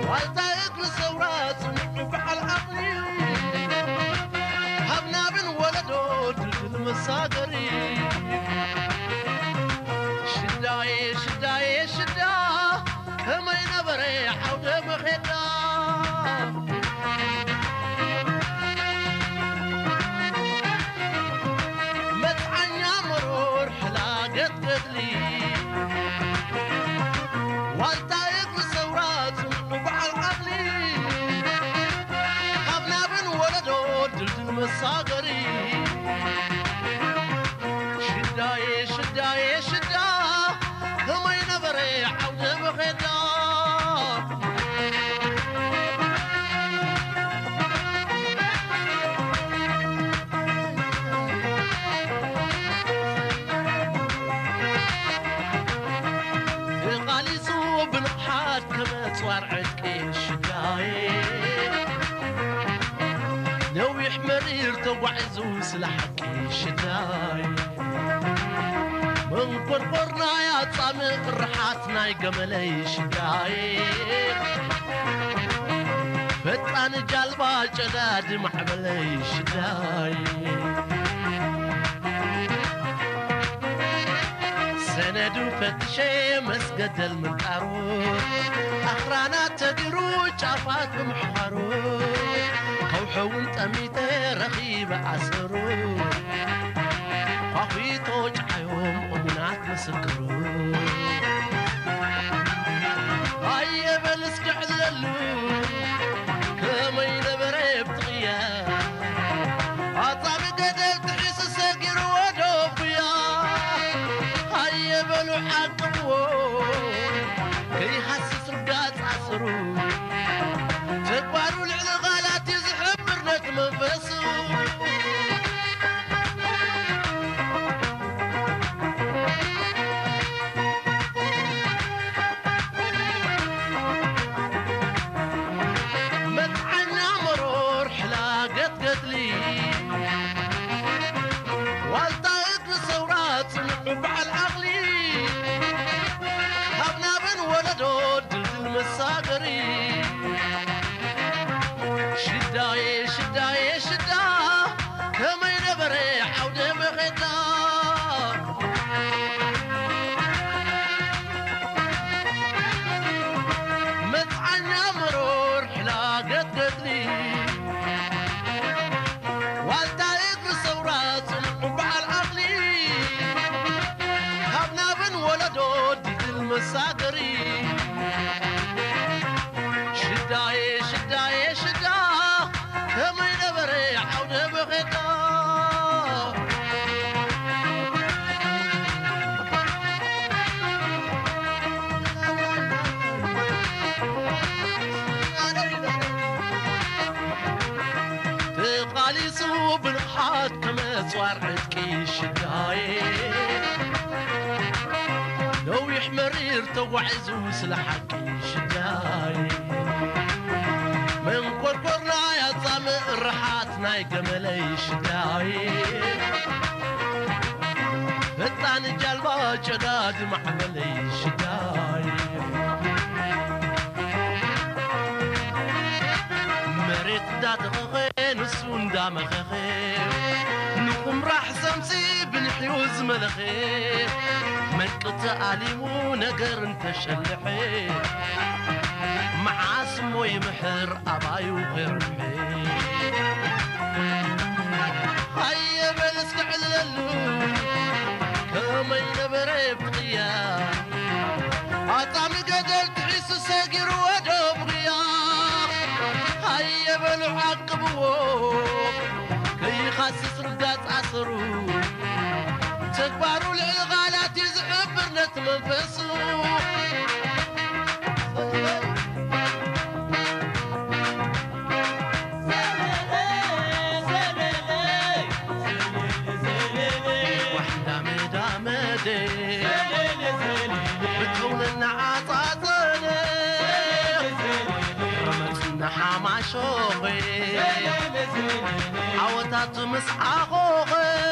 والتايق للثورات وبحال عقلي هبنا بن ولدو دلدل مساقري شداي شداي شدا هما ينبري حود مخيدا متعني مرور حلاقت قتلي والتايق للثورات وبحال عقلي هبنا بن ولدو دلدل مساقري شداي شداي شدا هما ينبري حود مخيدا قالي صوب البحات كما توارعت شداي نوي حمرير توعزو سلحكي شداي من قرقرنا يا طامق رحاتنا يقملي شداي فتان جالبا جداد محملي شداي سندو فتشي مسجد المنقارو أخرانا تدرو جافات بمحارو خوحون تميتي رخيب عسرو أخيطو جحيوم أمنات مسكرو هاي بلسك حللو كما ينبري بطغيا أطعم قدل تحس ساقر ودوبيا هاي بلو حقبو كي حسس رقات عسرو تكبروا العلغالات يزحب برنك منفسو وبعل عقلي هبنا بن ولدو دلدل مساقري شداي شداي شدا كما ينبري حود مخيدا متعني مرور حلاقت قتلي والتايق للثورات وبعل عقلي هبنا بن ولدو دلدل مساقري شداي شداي شدا كما ينبري حود مخيدا تقالي صوب الحاد كما صارعت كي شداي لو يحمرير توعزو سلحكي شداي من قرقرنا يا طامق رحاتنا يقملي شداي فتان جلبا جداد محملي شداي مريت داد غغين السون دام غغين نقوم راح سمسي بالحيوز ملخين من قطع عليمو نقر انت شلحي مع اسمو يمحر ابايو غير محي هيا بلسك عللو كما ينبري بغيا عطامي قدر تحس ساقر ودو بغيا هيا بلو عقبو كي يخسس رقات عصرو تكبروا العغالات يزعب برنت منفسو وحدة مدامدي بتكون النعاطاتني رمتنا حما شوقي عوتات مسحاقوغي